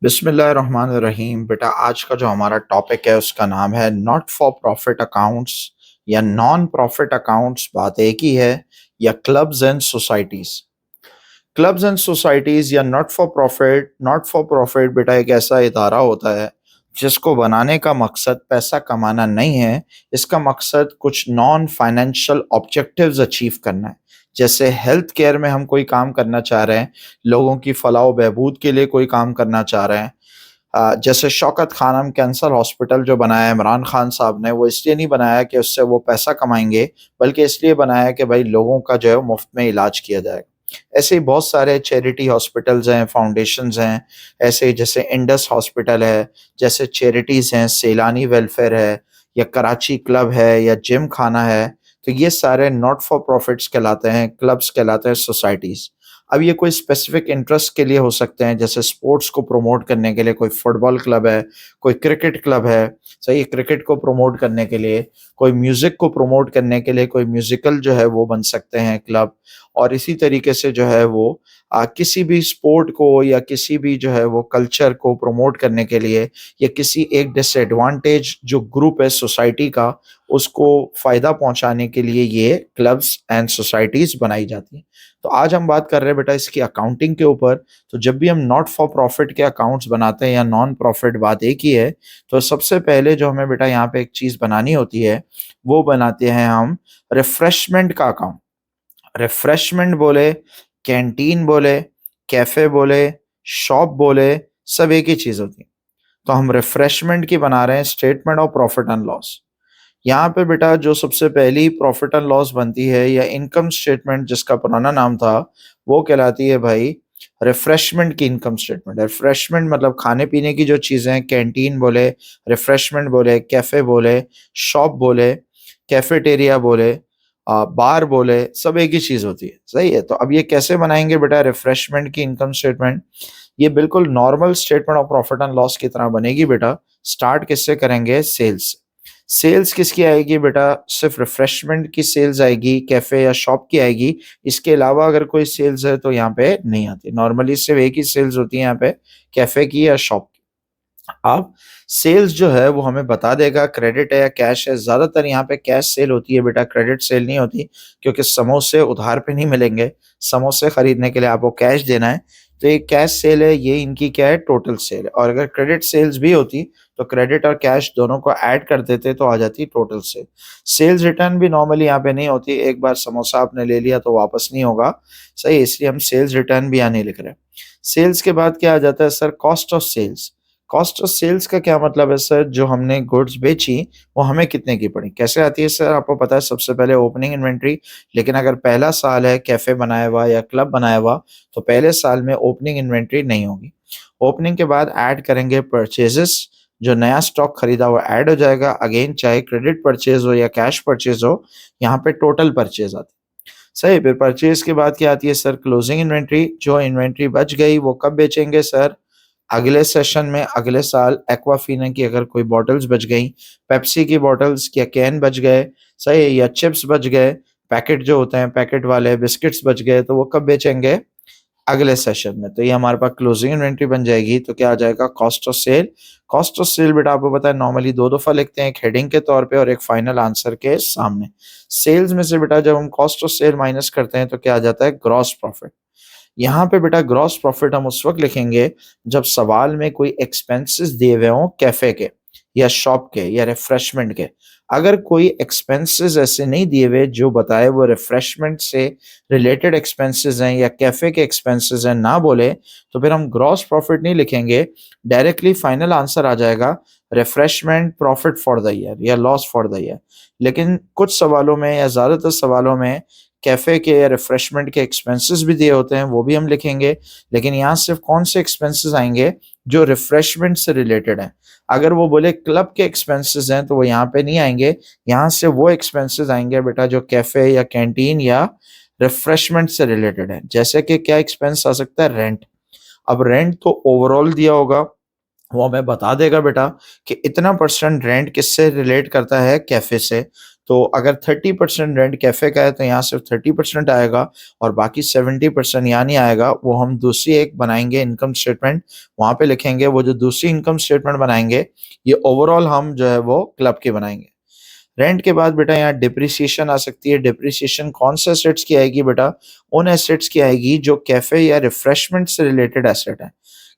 बिस्मिल्लाहिर्रहमानिर्रहीम। बेटा, आज का जो हमारा टॉपिक है उसका नाम है नॉट फॉर प्रॉफिट अकाउंट्स या नॉन प्रॉफिट अकाउंट्स। बात एक ही है, या clubs and societies. Clubs and societies या नॉट फॉर प्रॉफिट बेटा एक ऐसा इदारा होता है जिसको बनाने का मकसद पैसा कमाना नहीं है। इसका मकसद कुछ नॉन फाइनेंशियल ऑब्जेक्टिव्स अचीव करना है। जैसे हेल्थ केयर में हम कोई काम करना चाह रहे हैं, लोगों की फलाह बहबूद के लिए कोई काम करना चाह रहे हैं। जैसे शौकत खानम कैंसर हॉस्पिटल जो बनाया है इमरान खान साहब ने, वो इसलिए नहीं बनाया कि उससे वो पैसा कमाएंगे, बल्कि इसलिए बनाया कि भाई लोगों का जो है मुफ्त में इलाज किया जाएगा। ऐसे ही बहुत सारे चैरिटी हॉस्पिटल्स हैं, फाउंडेशंस हैं। ऐसे ही जैसे इंडस हॉस्पिटल है, जैसे चैरिटीज़ हैं, सैलानी वेलफेयर है, या कराची क्लब है, या जिम खाना है। तो ये सारे नॉट फॉर प्रॉफिट्स कहलाते हैं, क्लब्स कहलाते हैं, सोसाइटीज़। अब ये कोई स्पेसिफिक इंटरेस्ट के लिए हो सकते हैं, जैसे स्पोर्ट्स को प्रमोट करने के लिए कोई फुटबॉल क्लब है, कोई क्रिकेट क्लब है। सही, क्रिकेट को प्रमोट करने के लिए, कोई म्यूजिक को प्रमोट करने के लिए कोई म्यूजिकल जो है वो बन सकते हैं क्लब। और इसी तरीके से जो है वो किसी भी स्पोर्ट को या किसी भी जो है वो कल्चर को प्रमोट करने के लिए, या किसी एक डिसएडवांटेज जो ग्रुप है सोसाइटी का, उसको फायदा पहुंचाने के लिए ये क्लब्स एंड सोसाइटीज बनाई जाती हैं। तो आज हम बात कर रहे हैं बेटा इसकी अकाउंटिंग के ऊपर। तो जब भी हम नॉट फॉर प्रॉफिट के अकाउंट्स बनाते हैं या नॉन प्रॉफिट, बात एक ही है। तो सबसे पहले जो हमें बेटा यहाँ पे एक चीज बनानी होती है, वो बनाते हैं हम रिफ्रेशमेंट का अकाउंट। रिफ्रेशमेंट बोले, कैंटीन बोले, कैफे बोले, शॉप बोले, सब एक ही चीज होती है। तो हम रिफ्रेशमेंट की बना रहे हैं statement of profit and loss. यहाँ पे बेटा जो सबसे पहली प्रॉफिट एंड लॉस बनती है, या इनकम स्टेटमेंट जिसका पुराना नाम था, वो कहलाती है भाई रिफ्रेशमेंट की इनकम स्टेटमेंट। रिफ्रेशमेंट मतलब खाने पीने की जो चीजें हैं, कैंटीन बोले, रिफ्रेशमेंट बोले, कैफे बोले, शॉप बोले, कैफेटेरिया बोले, बार बोले, सब एक ही चीज होती है। सही है। तो अब ये कैसे बनाएंगे बेटा रिफ्रेशमेंट की इनकम स्टेटमेंट? ये बिल्कुल normal statement of profit and loss की तरह बनेगी बेटा। स्टार्ट किससे करेंगे? सेल्स। सेल्स किसकी आएगी बेटा? सिर्फ रिफ्रेशमेंट की सेल्स आएगी, कैफे या शॉप की आएगी। इसके अलावा अगर कोई सेल्स है तो यहाँ पे नहीं आती। नॉर्मली सिर्फ एक ही सेल्स होती है यहाँ पे, कैफे की या शॉप की। अब सेल्स जो है वो हमें बता देगा क्रेडिट है या कैश है। ज्यादातर यहाँ पे कैश सेल होती है बेटा, क्रेडिट सेल नहीं होती, क्योंकि समोसे उधार पे नहीं मिलेंगे। समोसे खरीदने के लिए आपको कैश देना है। तो ये कैश सेल है, ये इनकी क्या है, टोटल सेल है। और अगर क्रेडिट सेल्स भी होती तो क्रेडिट और कैश दोनों को ऐड कर देते तो आ जाती टोटल सेल। सेल्स रिटर्न भी नॉर्मली यहाँ पे नहीं होती। एक बार समोसा आपने ले लिया तो वापस नहीं होगा। सही, इसलिए हम सेल्स रिटर्न भी यहाँ नहीं लिख रहे। सेल्स के बाद क्या आ जाता है sir? Cost of sales. Cost of sales का क्या मतलब है सर? जो हमने गुड्स बेची वो हमें कितने की पड़ी। कैसे आती है सर? आपको पता है सबसे पहले ओपनिंग इन्वेंट्री। लेकिन अगर पहला साल है कैफे बनाया हुआ या क्लब बनाया हुआ, तो पहले साल में ओपनिंग इन्वेंट्री नहीं होगी। ओपनिंग के बाद ऐड करेंगे परचेजेस। जो नया स्टॉक खरीदा हुआ ऐड हो जाएगा। अगेन चाहे क्रेडिट परचेज हो या कैश परचेज हो, यहाँ पे टोटल परचेज आती है। सही। फिर परचेज के बाद क्या आती है सर? Closing inventory. जो इन्वेंट्री बच गई वो कब बेचेंगे सर? अगले सेशन में, अगले साल। एक्वाफीना की अगर कोई बॉटल्स बच गई, पेप्सी की बॉटल्स या कैन बच गए, सही, या चिप्स बच गए, पैकेट जो होते हैं पैकेट वाले बिस्किट्स बच गए, तो वो कब बेचेंगे? अगले सेशन में। तो ये हमारे पास क्लोजिंग इन्वेंट्री बन जाएगी। तो क्या आ जाएगा? Cost of sale. Cost of sale बेटा आपको पता है नॉर्मली दो दफा लिखते हैं, एक हेडिंग के तौर पे और एक फाइनल आंसर के सामने। सेल्स में से बेटा जब हम कॉस्ट ऑफ सेल माइनस करते हैं तो क्या आ जाता है? Gross profit. यहाँ पे बेटा ग्रॉस प्रॉफिट हम उस वक्त लिखेंगे जब सवाल में कोई एक्सपेंसेस दिए हुए हों, कैफे के या शॉप के या रिफ्रेशमेंट के। अगर कोई एक्सपेंसेस ऐसे नहीं दिए हुए जो बताए वो रिफ्रेशमेंट से रिलेटेड एक्सपेंसेस हैं या कैफे के एक्सपेंसेस हैं, ना बोले, तो फिर हम ग्रॉस प्रॉफिट नहीं लिखेंगे। डायरेक्टली फाइनल आंसर आ जाएगा refreshment profit for the year या लॉस फॉर द ईयर। लेकिन कुछ सवालों में या ज्यादातर सवालों में कैफे के या रिफ्रेशमेंट के एक्सपेंसेस भी दिए होते हैं, वो भी हम लिखेंगे। लेकिन यहाँ सिर्फ कौन से एक्सपेंसेस आएंगे? जो रिफ्रेशमेंट से रिलेटेड है। अगर वो बोले क्लब के एक्सपेंसेस हैं तो वो यहाँ पे नहीं आएंगे। यहाँ से वो एक्सपेंसेस आएंगे बेटा जो कैफे या कैंटीन या रिफ्रेशमेंट से रिलेटेड है। जैसे कि क्या एक्सपेंस आ सकता है? रेंट। अब रेंट तो ओवरऑल दिया होगा, वो हमें बता देगा बेटा कि इतना परसेंट रेंट किससे रिलेट करता है? कैफे से। तो अगर 30% रेंट कैफे का है तो यहाँ सिर्फ 30% आएगा और बाकी 70% यहाँ नहीं आएगा। वो हम दूसरी एक बनाएंगे इनकम स्टेटमेंट, वहां पे लिखेंगे। वो जो दूसरी इनकम स्टेटमेंट बनाएंगे ये ओवरऑल हम जो है वो क्लब की बनाएंगे। रेंट के बाद बेटा यहाँ डिप्रिसिएशन आ सकती है। डिप्रिसिएशन कौन से एसेट्स की आएगी बेटा? उन एसेट्स की आएगी जो कैफे या रिफ्रेशमेंट से रिलेटेड एसेट है।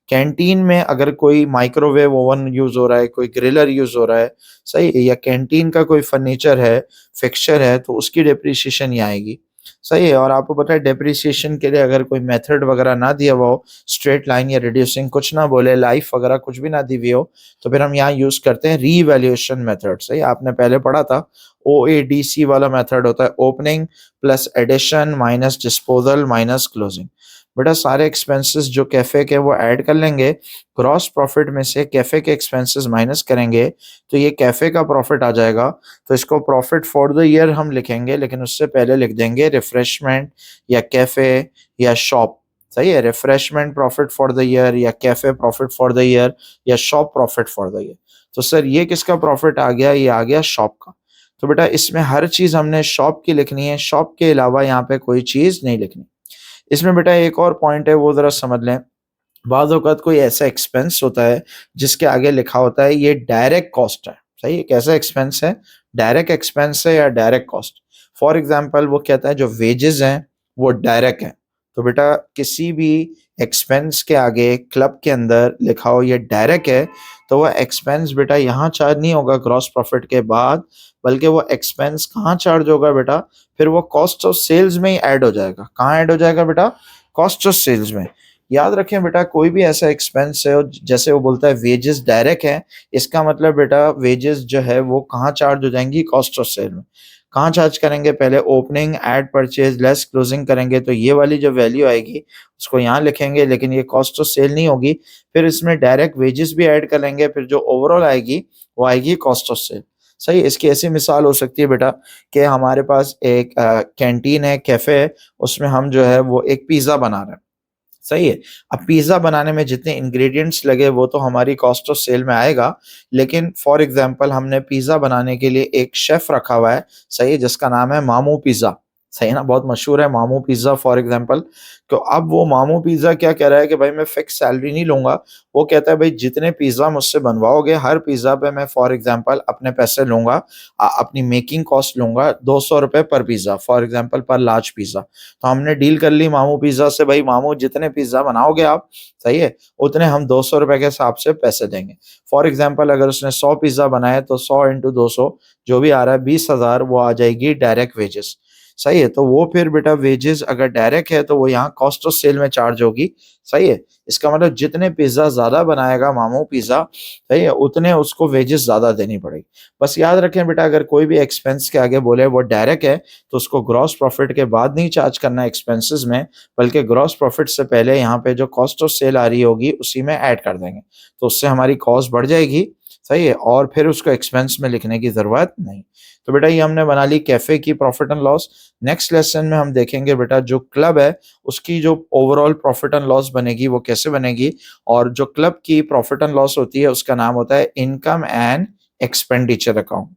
कैंटीन में अगर कोई माइक्रोवेव ओवन यूज हो रहा है, कोई ग्रिलर यूज हो रहा है, सही है, या कैंटीन का कोई फर्नीचर है, फिक्सचर है, तो उसकी डिप्रिसिएशन ही आएगी। सही है। और आपको पता है डिप्रिसिएशन के लिए अगर कोई मेथड वगैरह ना दिया हुआ हो, स्ट्रेट लाइन या रिड्यूसिंग कुछ ना बोले, लाइफ वगैरह कुछ भी ना दी हुई हो, तो फिर हम यहाँ यूज करते हैं रीवैल्यूएशन मेथड। सही, आपने पहले पढ़ा था OADC वाला मेथड होता है, opening plus addition minus disposal minus closing. बेटा सारे एक्सपेंसेस जो कैफे के वो ऐड कर लेंगे, ग्रॉस प्रॉफिट में से कैफे के एक्सपेंसेस माइनस करेंगे तो ये कैफे का प्रॉफिट आ जाएगा। तो इसको प्रॉफिट फॉर द ईयर हम लिखेंगे, लेकिन उससे पहले लिख देंगे रिफ्रेशमेंट या कैफे या शॉप। सही है, refreshment profit for the year या cafe profit for the year या shop profit for the year. तो सर ये किसका प्रॉफिट आ गया? ये आ गया शॉप का। तो बेटा इसमें हर चीज हमने शॉप की लिखनी है, शॉप के अलावा यहाँ पे कोई चीज नहीं लिखनी। इसमें बेटा एक और पॉइंट है वो जरा समझ लें। बाज़ औक़ात कोई ऐसा एक्सपेंस होता है जिसके आगे लिखा होता है ये डायरेक्ट कॉस्ट है। सही है, कैसा एक्सपेंस है? डायरेक्ट एक्सपेंस है या डायरेक्ट कॉस्ट। फॉर एग्जांपल वो कहता है जो वेजेस हैं वो डायरेक्ट हैं। तो बेटा किसी भी एक्सपेंस के आगे क्लब के अंदर लिखा हो ये डायरेक्ट है, तो वह एक्सपेंस बेटा यहाँ चार्ज नहीं होगा ग्रॉस प्रॉफिट के बाद, बल्कि वो एक्सपेंस कहाँ चार्ज होगा बेटा? फिर वो कॉस्ट ऑफ सेल्स में ही ऐड हो जाएगा। कहाँ ऐड हो जाएगा बेटा? कॉस्ट ऑफ सेल्स में। याद रखें बेटा कोई भी ऐसा एक्सपेंस है जैसे वो बोलता है वेजेस डायरेक्ट है, इसका मतलब बेटा वेजेस जो है वो कहाँ चार्ज हो जाएंगी? कॉस्ट ऑफ सेल में। कहाँ चार्ज करेंगे? पहले opening add purchase less closing करेंगे, तो ये वाली जो वैल्यू आएगी उसको यहाँ लिखेंगे, लेकिन ये कॉस्ट ऑफ सेल नहीं होगी। फिर इसमें डायरेक्ट वेजेस भी ऐड कर लेंगे, फिर जो ओवरऑल आएगी वो आएगी कॉस्ट ऑफ सेल। सही, इसकी ऐसी मिसाल हो सकती है बेटा कि हमारे पास एक कैंटीन है, कैफे है, उसमें हम जो है वो एक पिज्जा बना रहे हैं। सही है। अब पिज्जा बनाने में जितने इंग्रेडिएंट्स लगे वो तो हमारी कॉस्ट ऑफ सेल में आएगा, लेकिन फॉर एग्जांपल हमने पिज्जा बनाने के लिए एक शेफ रखा हुआ है, सही है, जिसका नाम है मामू पिज्जा। सही है ना, बहुत मशहूर है मामू पिज्जा फॉर एग्जांपल। तो अब वो मामू पिज्जा क्या कह रहा है कि भाई मैं फिक्स सैलरी नहीं लूंगा। वो कहता है भाई जितने पिज्जा मुझसे बनवाओगे हर पिज्जा पे मैं फॉर एग्जांपल अपने पैसे लूंगा, अपनी मेकिंग कॉस्ट लूंगा 200 रुपए पर पिज्जा, फॉर एग्जांपल पर लार्ज पिज्जा। तो हमने डील कर ली मामू पिज्जा से, भाई मामू जितने पिज्जा बनाओगे आप, सही है, उतने हम 200 रुपए के हिसाब से पैसे देंगे। फॉर एग्जाम्पल अगर उसने 100 पिज्जा बनाए तो 100 × 200 जो भी आ रहा है 20,000, वो आ जाएगी डायरेक्ट वेजेस। सही है। तो वो फिर बेटा वेजेस अगर डायरेक्ट है तो वो यहाँ कॉस्ट ऑफ सेल में चार्ज होगी। सही है। इसका मतलब जितने पिज्जा ज्यादा बनाएगा मामू पिज्जा, सही है, उतने उसको वेजेस ज्यादा देनी पड़ेगी। बस याद रखें बेटा अगर कोई भी एक्सपेंस के आगे बोले वो डायरेक्ट है तो उसको ग्रॉस प्रॉफिट के बाद नहीं चार्ज करना एक्सपेंसेस में, बल्कि ग्रॉस प्रॉफिट से पहले यहाँ पे जो कॉस्ट ऑफ सेल आ रही होगी उसी में ऐड कर देंगे, तो उससे हमारी कॉस्ट बढ़ जाएगी। सही है। और फिर उसको एक्सपेंस में लिखने की जरूरत नहीं। तो बेटा ये हमने बना ली कैफे की profit and loss. Next lesson में हम देखेंगे बेटा जो क्लब है उसकी जो ओवरऑल प्रॉफिट एंड लॉस बनेगी वो कैसे बनेगी, और जो क्लब की प्रॉफिट एंड लॉस होती है उसका नाम होता है इनकम एंड एक्सपेंडिचर अकाउंट।